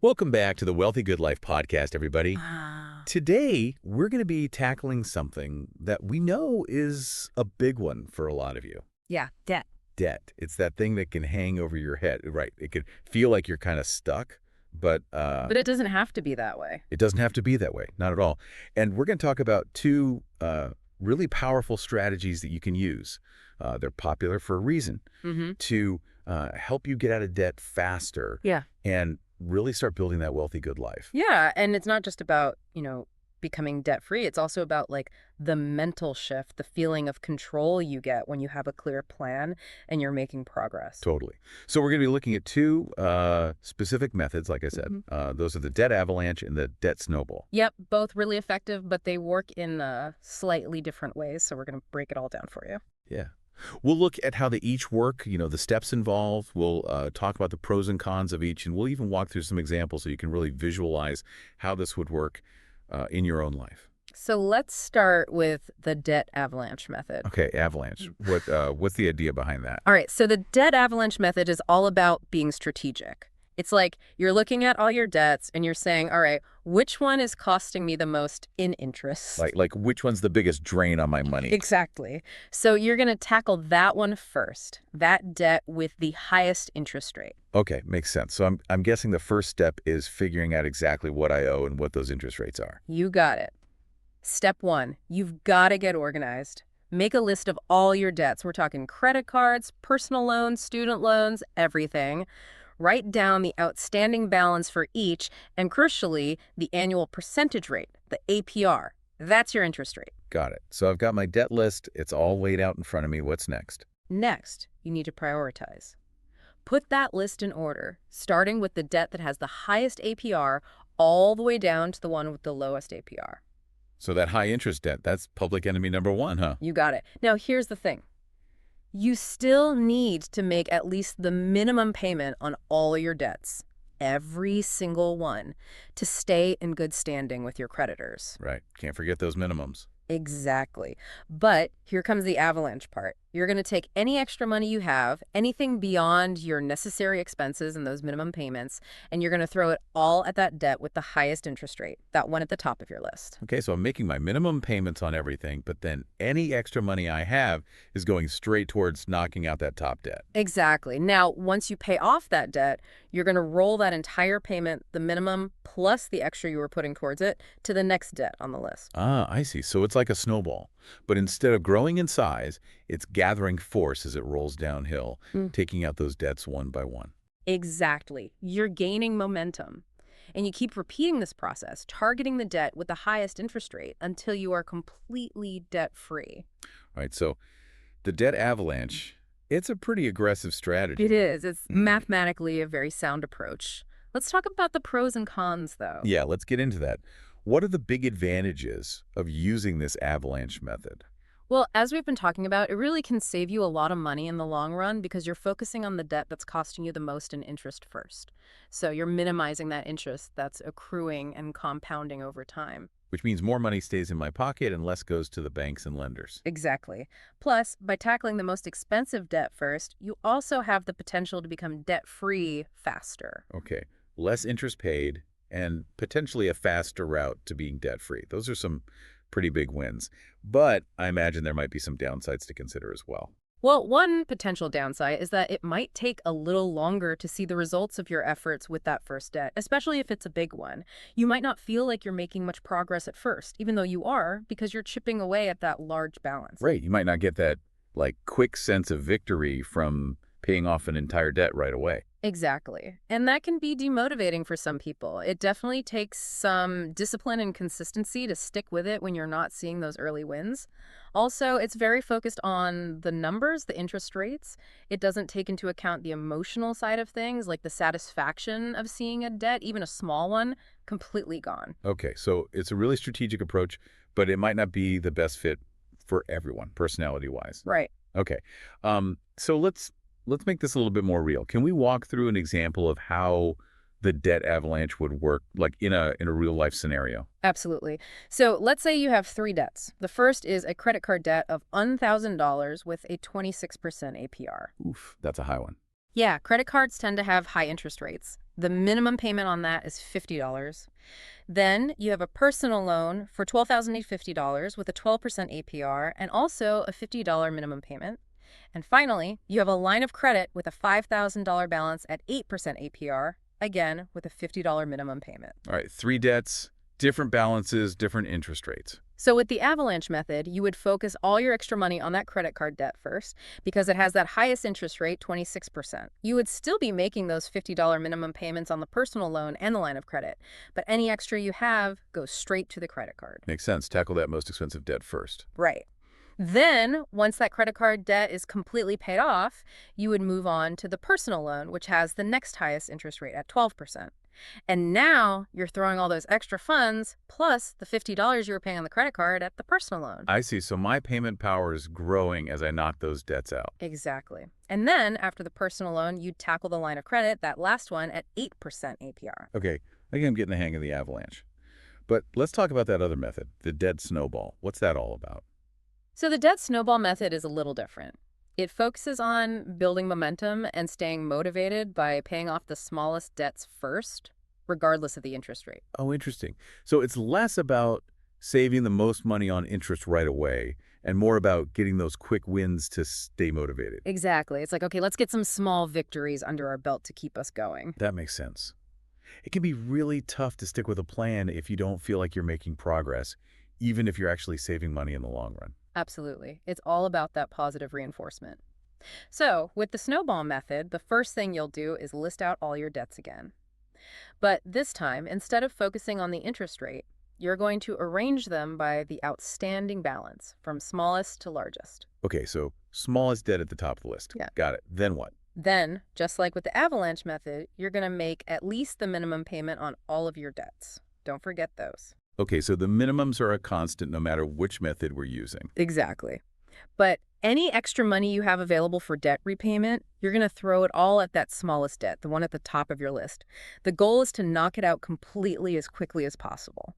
Welcome back to the Wealthy Good Life podcast, everybody. Ah, Today, we're going to be tackling something that we know is a big one for a lot of you. yeah, debt. Debt. It's that thing that can hang over your head, right? It could feel like you're kind of stuck, but But it doesn't have to be that way. it doesn't have to be that way, not at all. And we're going to talk about two really powerful strategies that you can use. They're popular for a reason, Mm-hmm. to help you get out of debt faster Yeah. and really start building that wealthy good life. Yeah, and it's not just about, becoming debt-free. It's also about like the mental shift, the feeling of control you get when you have a clear plan and you're making progress. Totally. So we're going to be looking at two specific methods, like I said. Mhm. Those are the debt avalanche and the debt snowball. Yep, both really effective, but they work in slightly different ways, so we're going to break it all down for you. Yeah. We'll look at how they each work, the steps involved. We'll talk about the pros and cons of each, and we'll even walk through some examples so you can really visualize how this would work in your own life. So let's start with the debt avalanche method. Okay, avalanche. What's the idea behind that? All right, so the debt avalanche method is all about being strategic. It's like you're looking at all your debts and you're saying, all right, which one is costing me the most in interest? Like which one's the biggest drain on my money? Exactly. So you're going to tackle that one first, that debt with the highest interest rate. Okay, makes sense. So I'm guessing the first step is figuring out exactly what I owe and what those interest rates are. You got it. Step one, you've got to get organized. Make a list of all your debts. We're talking credit cards, personal loans, student loans, everything. Write down the outstanding balance for each, and crucially, the annual percentage rate, the APR. That's your interest rate. Got it. So I've got my debt list. It's all laid out in front of me. What's next? Next, you need to prioritize. Put that list in order, starting with the debt that has the highest APR all the way down to the one with the lowest APR. So that high interest debt, that's public enemy number one, huh? You got it. Now, here's the thing. You still need to make at least the minimum payment on all your debts, every single one, to stay in good standing with your creditors. Right. Can't forget those minimums. Exactly. But here comes the avalanche part. You're going to take any extra money you have, anything beyond your necessary expenses and those minimum payments, and you're going to throw it all at that debt with the highest interest rate, that one at the top of your list. Okay, so I'm making my minimum payments on everything, but then any extra money I have is going straight towards knocking out that top debt. Exactly. Now, once you pay off that debt, you're going to roll that entire payment, the minimum plus the extra you were putting towards it, to the next debt on the list. Ah, I see. So it's like a snowball. But instead of growing in size, it's gathering force as it rolls downhill, Mm. taking out those debts one by one. Exactly. You're gaining momentum. And you keep repeating this process, targeting the debt with the highest interest rate until you are completely debt-free. All right, so the debt avalanche, it's a pretty aggressive strategy. It is. It's mathematically a very sound approach. Let's talk about the pros and cons, though. Yeah, let's get into that. What are the big advantages of using this avalanche method? Well, as we've been talking about, it really can save you a lot of money in the long run because you're focusing on the debt that's costing you the most in interest first. So you're minimizing that interest that's accruing and compounding over time. Which means more money stays in my pocket and less goes to the banks and lenders. Exactly. Plus, by tackling the most expensive debt first, you also have the potential to become debt-free faster. Okay, less interest paid and potentially a faster route to being debt-free. Those are some pretty big wins. But I imagine there might be some downsides to consider as well. Well, one potential downside is that it might take a little longer to see the results of your efforts with that first debt, especially if it's a big one. You might not feel like you're making much progress at first, even though you are, because you're chipping away at that large balance. Right, you might not get that quick sense of victory from paying off an entire debt right away. Exactly. And that can be demotivating for some people. It definitely takes some discipline and consistency to stick with it when you're not seeing those early wins. Also, it's very focused on the numbers, the interest rates. It doesn't take into account the emotional side of things, like the satisfaction of seeing a debt, even a small one, completely gone. Okay, so it's a really strategic approach, but it might not be the best fit for everyone, personality-wise. Right. Okay, so let's make this a little bit more real. Can we walk through an example of how the debt avalanche would work, like in a real life scenario? Absolutely. So let's say you have three debts. The first is a credit card debt of $1,000 with a 26% APR. Oof, that's a high one. Yeah, credit cards tend to have high interest rates. The minimum payment on that is $50. Then you have a personal loan for $12,850 with a 12% APR and also a $50 minimum payment. And finally, you have a line of credit with a $5,000 balance at 8% APR, again with a $50 minimum payment. All right, 3 debts, different balances, different interest rates. So with the Avalanche method, you would focus all your extra money on that credit card debt first because it has that highest interest rate, 26%. You would still be making those $50 minimum payments on the personal loan and the line of credit, but any extra you have goes straight to the credit card. Makes sense. Tackle that most expensive debt first. Right. Then, once that credit card debt is completely paid off, you would move on to the personal loan, which has the next highest interest rate at 12%. And now you're throwing all those extra funds plus the $50 you were paying on the credit card at the personal loan. I see. So my payment power is growing as I knock those debts out. Exactly. And then after the personal loan, you tackle the line of credit, that last one, at 8% APR. Okay, I think I'm getting the hang of the Avalanche. But let's talk about that other method, the debt snowball. What's that all about? So the debt snowball method is a little different. It focuses on building momentum and staying motivated by paying off the smallest debts first, regardless of the interest rate. Oh, interesting. So it's less about saving the most money on interest right away and more about getting those quick wins to stay motivated. Exactly. It's like, okay, let's get some small victories under our belt to keep us going. That makes sense. It can be really tough to stick with a plan if you don't feel like you're making progress, even if you're actually saving money in the long run. Absolutely. It's all about that positive reinforcement. So, with the snowball method, the first thing you'll do is list out all your debts again. But this time, instead of focusing on the interest rate, you're going to arrange them by the outstanding balance, from smallest to largest. Okay, so smallest debt at the top of the list. Yeah. Got it. Then what? Then, just like with the Avalanche method, you're going to make at least the minimum payment on all of your debts. Don't forget those. Okay, so the minimums are a constant no matter which method we're using. Exactly. But any extra money you have available for debt repayment, you're going to throw it all at that smallest debt, the one at the top of your list. The goal is to knock it out completely as quickly as possible.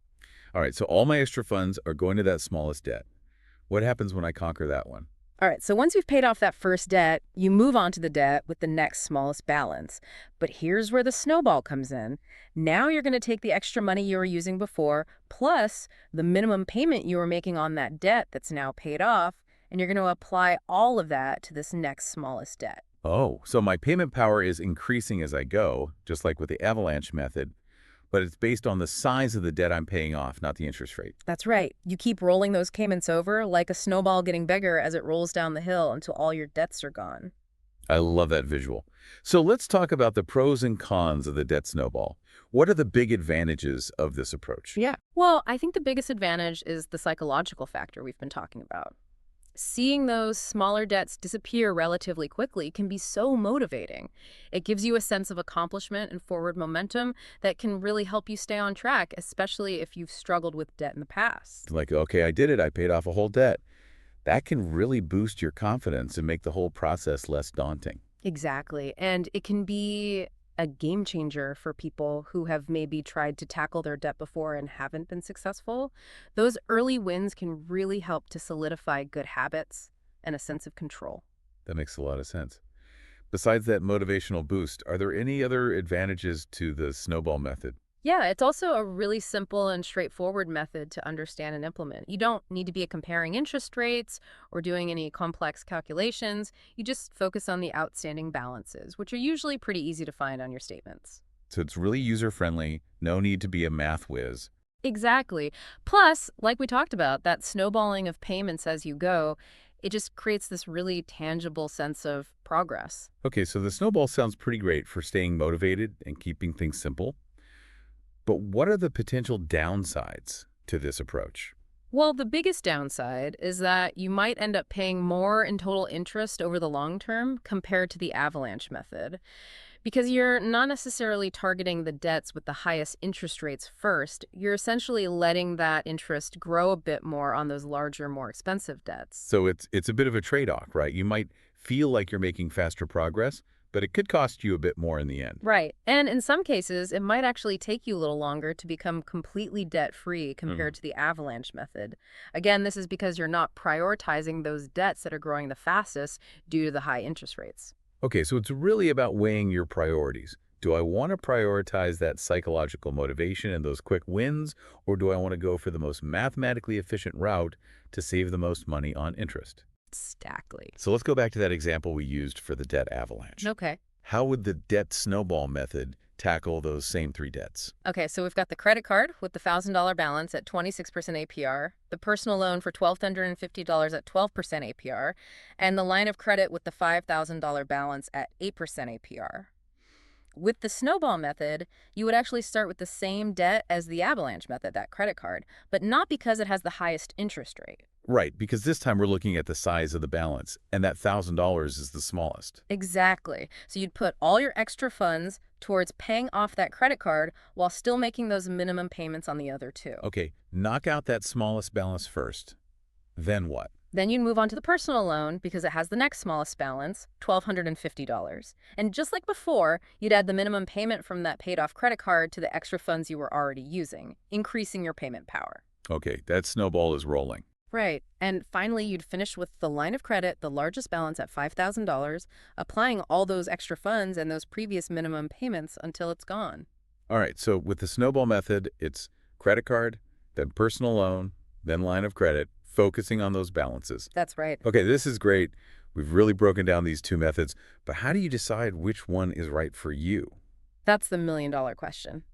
All right, so all my extra funds are going to that smallest debt. What happens when I conquer that one? All right, so once you've paid off that first debt, you move on to the debt with the next smallest balance. But here's where the snowball comes in. Now you're going to take the extra money you were using before, plus the minimum payment you were making on that debt that's now paid off, and you're going to apply all of that to this next smallest debt. Oh, so my payment power is increasing as I go, just like with the Avalanche method, but it's based on the size of the debt I'm paying off, not the interest rate. That's right. You keep rolling those payments over like a snowball getting bigger as it rolls down the hill until all your debts are gone. I love that visual. So let's talk about the pros and cons of the debt snowball. What are the big advantages of this approach? Yeah. Well, I think the biggest advantage is the psychological factor we've been talking about. Seeing those smaller debts disappear relatively quickly can be so motivating. It gives you a sense of accomplishment and forward momentum that can really help you stay on track, especially if you've struggled with debt in the past. Like, okay, I did it. I paid off a whole debt. That can really boost your confidence and make the whole process less daunting. Exactly. And it can be a game changer for people who have maybe tried to tackle their debt before and haven't been successful. Those early wins can really help to solidify good habits and a sense of control. That makes a lot of sense. Besides that motivational boost, are there any other advantages to the snowball method? Yeah, it's also a really simple and straightforward method to understand and implement. You don't need to be comparing interest rates or doing any complex calculations. You just focus on the outstanding balances, which are usually pretty easy to find on your statements. So it's really user-friendly, no need to be a math whiz. Exactly. Plus, like we talked about, that snowballing of payments as you go, it just creates this really tangible sense of progress. Okay, so the snowball sounds pretty great for staying motivated and keeping things simple. But what are the potential downsides to this approach? Well, the biggest downside is that you might end up paying more in total interest over the long term compared to the Avalanche method. Because you're not necessarily targeting the debts with the highest interest rates first, you're essentially letting that interest grow a bit more on those larger, more expensive debts. So it's a bit of a trade-off, right? You might feel like you're making faster progress, but it could cost you a bit more in the end. Right. And in some cases, it might actually take you a little longer to become completely debt-free compared to the Avalanche method. Again, this is because you're not prioritizing those debts that are growing the fastest due to the high interest rates. Okay, so it's really about weighing your priorities. Do I want to prioritize that psychological motivation and those quick wins, or do I want to go for the most mathematically efficient route to save the most money on interest? Exactly. So let's go back to that example we used for the debt avalanche. Okay. How would the debt snowball method tackle those same three debts? Okay, so we've got the credit card with the $1,000 balance at 26% APR, the personal loan for $1,250 at 12% APR, and the line of credit with the $5,000 balance at 8% APR. With the snowball method, you would actually start with the same debt as the avalanche method, that credit card, but not because it has the highest interest rate. Right, because this time we're looking at the size of the balance, and that $1,000 is the smallest. Exactly. So you'd put all your extra funds towards paying off that credit card while still making those minimum payments on the other two. Okay, knock out that smallest balance first. Then what? Then you'd move on to the personal loan because it has the next smallest balance, $1,250. And just like before, you'd add the minimum payment from that paid off credit card to the extra funds you were already using, increasing your payment power. Okay, that snowball is rolling. Right. And finally, you'd finish with the line of credit, the largest balance at $5,000, applying all those extra funds and those previous minimum payments until it's gone. All right, so with the snowball method, it's credit card, then personal loan, then line of credit, focusing on those balances. That's right. Okay, this is great. We've really broken down these two methods, but how do you decide which one is right for you? That's the million-dollar question.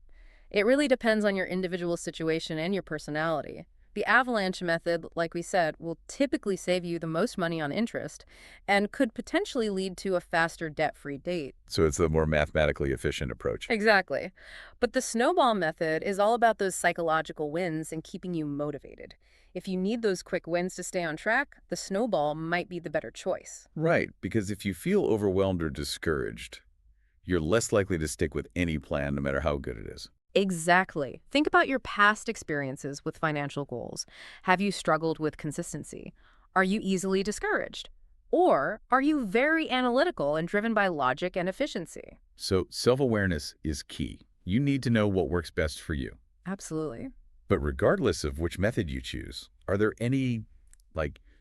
It really depends on your individual situation and your personality. The avalanche method, like we said, will typically save you the most money on interest and could potentially lead to a faster debt-free date. So it's the more mathematically efficient approach. Exactly. But the snowball method is all about those psychological wins and keeping you motivated. If you need those quick wins to stay on track, the snowball might be the better choice. Right, because if you feel overwhelmed or discouraged, you're less likely to stick with any plan, no matter how good it is. Exactly. Think about your past experiences with financial goals. Have you struggled with consistency? Are you easily discouraged? Or are you very analytical and driven by logic and efficiency? So self-awareness is key. You need to know what works best for you. Absolutely. But regardless of which method you choose, are there any,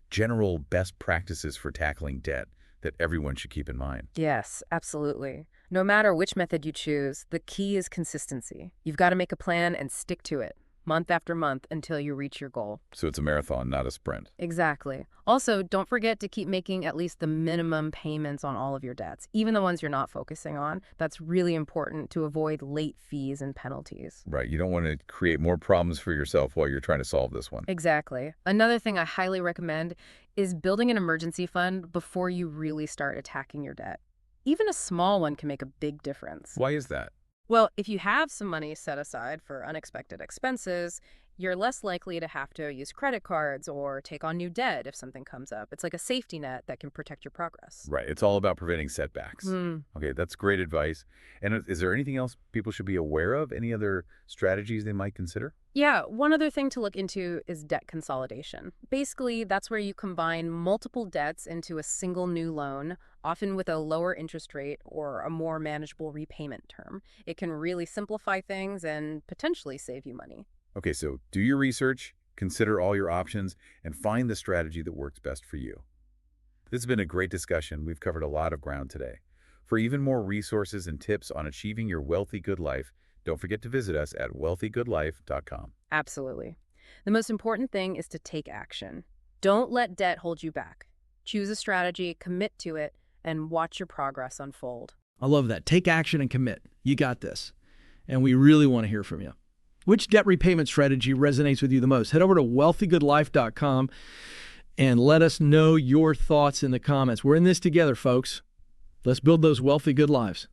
general best practices for tackling debt that everyone should keep in mind? Yes, absolutely. No matter which method you choose, the key is consistency. You've got to make a plan and stick to it, month after month, until you reach your goal. So it's a marathon, not a sprint. Exactly. Also, don't forget to keep making at least the minimum payments on all of your debts, even the ones you're not focusing on. That's really important to avoid late fees and penalties. Right, you don't want to create more problems for yourself while you're trying to solve this one. Exactly. Another thing I highly recommend is building an emergency fund before you really start attacking your debt. Even a small one can make a big difference. Why is that? Well, if you have some money set aside for unexpected expenses, you're less likely to have to use credit cards or take on new debt if something comes up. It's like a safety net that can protect your progress. Right, it's all about preventing setbacks. Hmm. Okay, that's great advice. And is there anything else people should be aware of? Any other strategies they might consider? Yeah, one other thing to look into is debt consolidation. Basically, that's where you combine multiple debts into a single new loan, often with a lower interest rate or a more manageable repayment term. It can really simplify things and potentially save you money. Okay, so do your research, consider all your options, and find the strategy that works best for you. This has been a great discussion. We've covered a lot of ground today. For even more resources and tips on achieving your wealthy good life, don't forget to visit us at wealthygoodlife.com. Absolutely. The most important thing is to take action. Don't let debt hold you back. Choose a strategy, commit to it, and watch your progress unfold. I love that. Take action and commit. You got this. And we really want to hear from you. Which debt repayment strategy resonates with you the most? Head over to wealthygoodlife.com and let us know your thoughts in the comments. We're in this together, folks. Let's build those wealthy good lives.